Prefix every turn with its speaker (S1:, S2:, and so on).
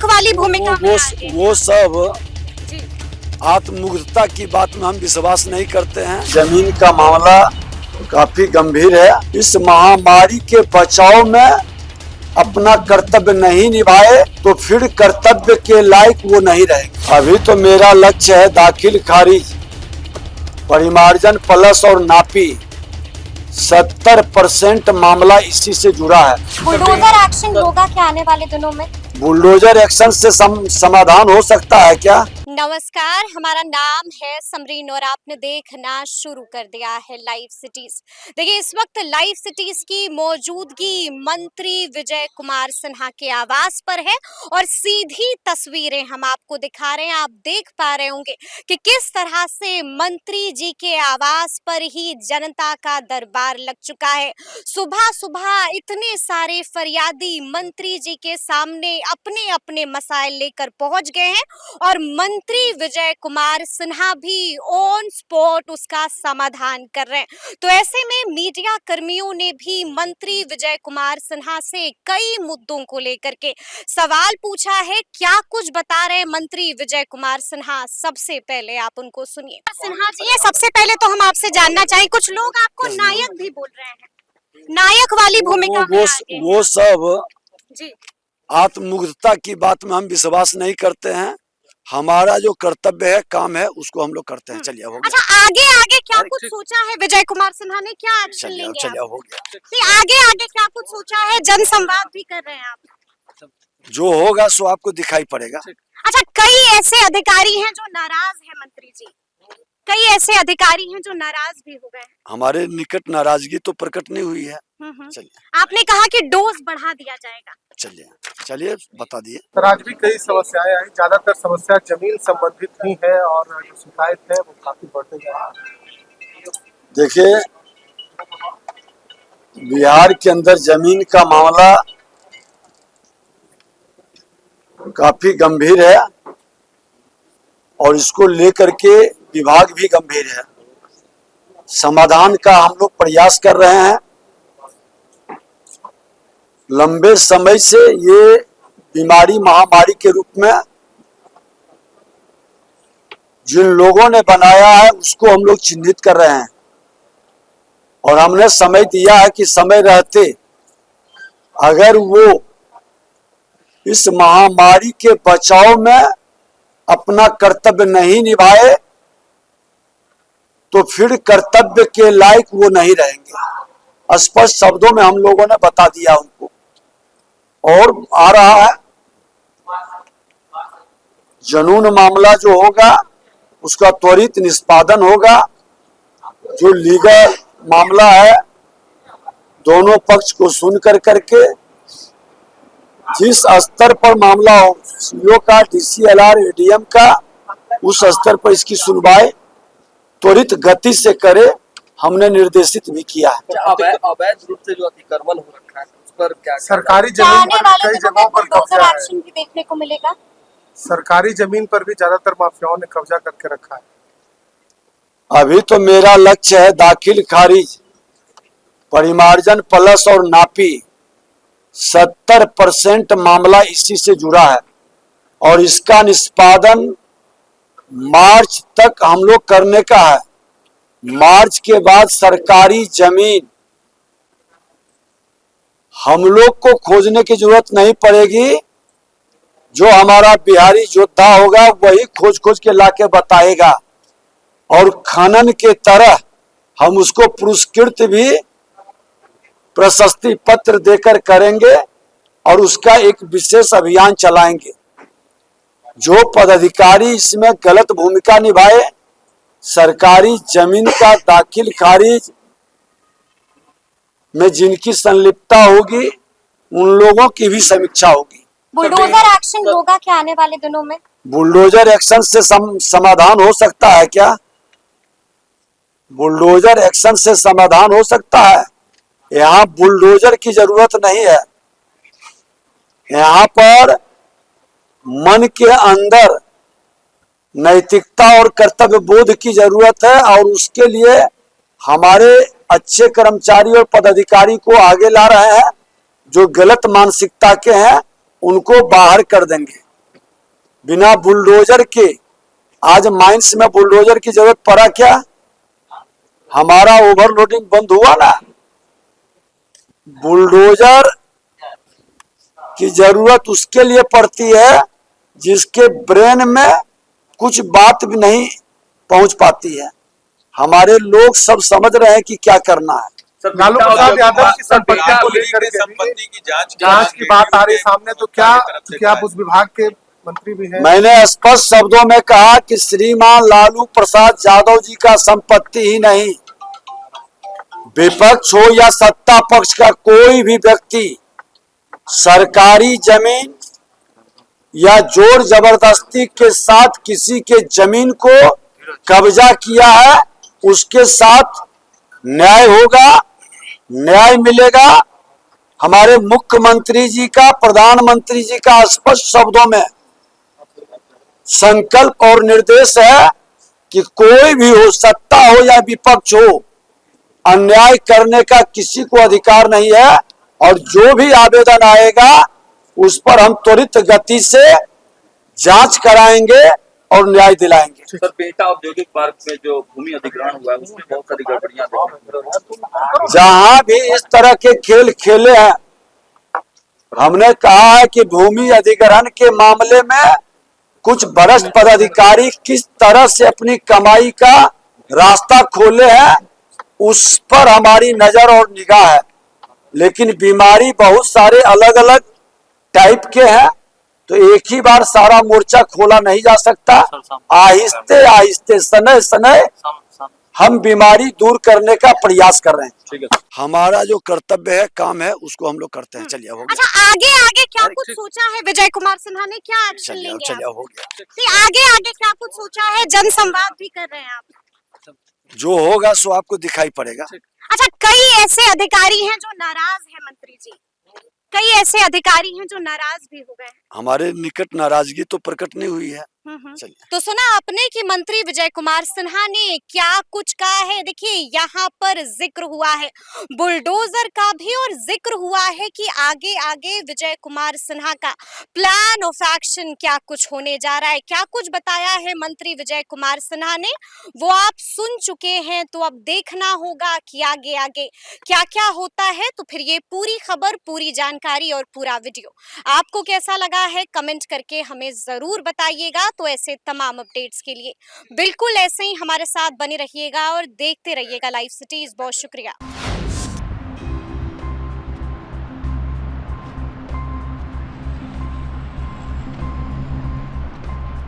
S1: वाली भूमिका में आगे
S2: वो सब
S1: जी।
S2: आत्ममुग्धता की बात में हम विश्वास नहीं करते हैं। जमीन का मामला काफी गंभीर है। इस महामारी के बचाव में अपना कर्तव्य नहीं निभाए तो फिर कर्तव्य के लायक वो नहीं रहेंगे। अभी तो मेरा लक्ष्य है दाखिल खारिज, परिमार्जन प्लस और नापी 70% मामला इसी से जुड़ा है।
S1: बुलडोजर एक्शन होगा क्या आने वाले दिनों में?
S2: बुलडोजर एक्शन से समाधान हो सकता है क्या?
S1: नमस्कार, हमारा नाम है समरीन और आपने देखना शुरू कर दिया है लाइव सिटीज। देखिए, इस वक्त लाइव सिटीज की मौजूदगी मंत्री विजय कुमार सिन्हा के आवास पर है और सीधी तस्वीरें हम आपको दिखा रहे हैं। आप देख पा रहे होंगे कि किस तरह से मंत्री जी के आवास पर ही जनता का दरबार लग चुका है। सुबह सुबह इतने सारे फरियादी मंत्री जी के सामने अपने अपने मसाइल लेकर पहुंच गए हैं और मंत्री विजय कुमार सिन्हा भी ऑन स्पॉट उसका समाधान कर रहे हैं। तो ऐसे में मीडिया कर्मियों ने भी मंत्री विजय कुमार सिन्हा से कई मुद्दों को लेकर के सवाल पूछा है। क्या कुछ बता रहे हैं मंत्री विजय कुमार सिन्हा, सबसे पहले आप उनको सुनिए। सिन्हा जी, सबसे पहले तो हम आपसे जानना चाहें, कुछ लोग आपको नायक भी बोल रहे हैं, नायक वाली भूमिका में आगे
S2: वो सब
S1: जी।
S2: आत्ममुग्धता की बात में हम विश्वास नहीं करते हैं। हमारा जो कर्तव्य है, काम है, उसको हम लोग करते हैं। चलिए, हो गया।
S1: अच्छा, आगे आगे क्या कुछ सोचा है विजय कुमार सिन्हा ने? क्या एक्शन लेंगे?
S2: चलिए, हो गया।
S1: नहीं, आगे आगे क्या कुछ सोचा है? जन संवाद भी कर रहे हैं आप?
S2: जो होगा सो आपको दिखाई पड़ेगा।
S1: अच्छा, कई ऐसे अधिकारी हैं जो नाराज हैं मंत्री जी, कई ऐसे अधिकारी हैं जो नाराज भी हो गए हैं।
S2: हमारे निकट नाराजगी तो प्रकट नहीं हुई है। चलिए,
S1: आपने कहा कि डोज बढ़ा दिया जाएगा।
S2: चलिए बता दिए।
S3: सर, आज भी कई समस्याएं आई, ज्यादातर समस्या जमीन संबंधित ही है और जो शिकायत है वो काफी बढ़ते जा रहा है।
S2: देखिए, बिहार के अंदर जमीन का मामला काफी गंभीर है और इसको लेकर के विभाग भी गंभीर है। समाधान का हम लोग प्रयास कर रहे हैं। लंबे समय से ये बीमारी महामारी के रूप में जिन लोगों ने बनाया है उसको हम लोग चिन्हित कर रहे हैं और हमने समय दिया है कि समय रहते अगर वो इस महामारी के बचाव में अपना कर्तव्य नहीं निभाए तो फिर कर्तव्य के लायक वो नहीं रहेंगे। स्पष्ट शब्दों में हम लोगों ने बता दिया उनको और आ रहा है जनून मामला जो होगा उसका त्वरित निष्पादन होगा। जो लीगल मामला है दोनों पक्ष को सुन करके जिस स्तर पर मामला हो, सीओ का, डीसीएलआर, एडीएम का, उस स्तर पर इसकी सुनवाई त्वरित गति से करे, हमने निर्देशित भी किया है।
S4: अवैध रूप से जो अतिक्रमण हो रखा है उस पर क्या
S3: सरकारी जमीन पर कई जगहों पर कब्जा है।
S1: एक्शन भी देखने को मिलेगा।
S3: सरकारी जमीन पर भी ज्यादातर माफियाओं ने कब्जा करके रखा है।
S2: अभी तो मेरा लक्ष्य है दाखिल खारिज, परिमार्जन प्लस और नापी 70% मामला इसी से जुड़ा है और इसका निष्पादन मार्च तक हम लोग करने का है। मार्च के बाद सरकारी जमीन हम लोग को खोजने की जरूरत नहीं पड़ेगी। जो हमारा बिहारी योद्धा होगा वही खोज के लाके बताएगा और खनन के तरह हम उसको पुरस्कृत भी प्रशस्ति पत्र देकर करेंगे और उसका एक विशेष अभियान चलाएंगे। जो पदाधिकारी इसमें गलत भूमिका निभाए, सरकारी जमीन का दाखिल खारिज में जिनकी संलिप्तता होगी उन लोगों की भी समीक्षा होगी।
S1: बुलडोजर एक्शन होगा क्या आने वाले दिनों में?
S2: बुलडोजर एक्शन से समाधान हो सकता है क्या? बुलडोजर एक्शन से समाधान हो सकता है? यहाँ बुलडोजर की जरूरत नहीं है। यहाँ पर मन के अंदर नैतिकता और कर्तव्य बोध की जरूरत है और उसके लिए हमारे अच्छे कर्मचारी और पदाधिकारी को आगे ला रहे हैं। जो गलत मानसिकता के हैं उनको बाहर कर देंगे। बिना बुलडोजर के आज माइंस में बुलडोजर की जरूरत पड़ा क्या? हमारा ओवरलोडिंग बंद हुआ ना। बुलडोजर की जरूरत उसके लिए पड़ती है जिसके ब्रेन में कुछ बात भी नहीं पहुंच पाती है। हमारे लोग सब समझ रहे हैं कि क्या करना है।
S4: सर
S3: लालू प्रसाद यादव की
S4: सर,
S3: संपत्ति को
S4: बिहार
S3: लेकर के
S5: संपत्ति की
S3: जांच की बात आ रही है सामने, तो क्या
S5: क्या
S3: आप उस विभाग के मंत्री भी हैं?
S2: मैंने स्पष्ट शब्दों में कहा कि श्रीमान लालू प्रसाद यादव जी का संपत्ति ही नहीं, विपक्ष हो या सत्ता पक्ष का कोई भी व्यक्ति सरकारी जमीन या जोर जबरदस्ती के साथ किसी के जमीन को कब्जा किया है, उसके साथ न्याय होगा, न्याय मिलेगा। हमारे मुख्यमंत्री जी का, प्रधानमंत्री जी का स्पष्ट शब्दों में संकल्प और निर्देश है कि कोई भी हो, सत्ता हो या विपक्ष हो, अन्याय करने का किसी को अधिकार नहीं है। और जो भी आवेदन आएगा उस पर हम त्वरित गति से जांच कराएंगे और न्याय दिलाएंगे।
S5: सर, बेटा औद्योगिक पार्क में जो भूमि अधिग्रहण हुआ है उसमें बहुत सारी गड़बड़ियां देखी।
S2: जहां भी इस तरह के खेल खेले हैं, हमने कहा है कि भूमि अधिग्रहण के मामले में कुछ वरिष्ठ पदाधिकारी किस तरह से अपनी कमाई का रास्ता खोले हैं, उस पर हमारी नजर और निगाह है। लेकिन बीमारी बहुत सारे अलग अलग टाइप के हैं, तो एक ही बार सारा मोर्चा खोला नहीं जा सकता। आहिस्ते आहिस्ते, समय समय हम बीमारी दूर करने का प्रयास कर रहे हैं।
S5: ठीक है।
S2: हमारा जो कर्तव्य है, काम है, उसको हम लोग करते हैं। चलिए, हो गया।
S1: अच्छा, आगे आगे क्या कुछ सोचा है विजय कुमार सिन्हा ने? क्या एक्शन
S2: चलिए,
S1: लेंगे
S2: चलिए,
S1: आप?
S2: हो गया।
S1: नहीं, आगे आगे क्या कुछ सोचा है? जन संवाद भी कर रहे हैं आप?
S2: जो होगा सो आपको दिखाई पड़ेगा।
S1: अच्छा, कई ऐसे अधिकारी हैं जो नाराज हैं मंत्री जी, कई ऐसे अधिकारी हैं जो नाराज भी हो गए हैं।
S2: हमारे निकट नाराजगी तो प्रकट नहीं हुई है। चलिए,
S1: तो सुना आपने कि मंत्री विजय कुमार सिन्हा ने क्या कुछ कहा है। देखिए, यहाँ पर जिक्र हुआ है बुलडोजर का भी, और जिक्र हुआ है कि आगे आगे विजय कुमार सिन्हा का प्लान ऑफ एक्शन क्या कुछ होने जा रहा है। क्या कुछ बताया है मंत्री विजय कुमार सिन्हा ने, वो आप सुन चुके हैं। तो अब देखना होगा कि आगे आगे क्या क्या होता है। तो फिर ये पूरी खबर, पूरी जानकारी और पूरा वीडियो आपको कैसा लगा है, कमेंट करके हमें जरूर बताइएगा। तो ऐसे तमाम अपडेट्स के लिए बिल्कुल ऐसे ही हमारे साथ बने रहिएगा और देखते रहिएगा लाइव सिटीज। बहुत शुक्रिया।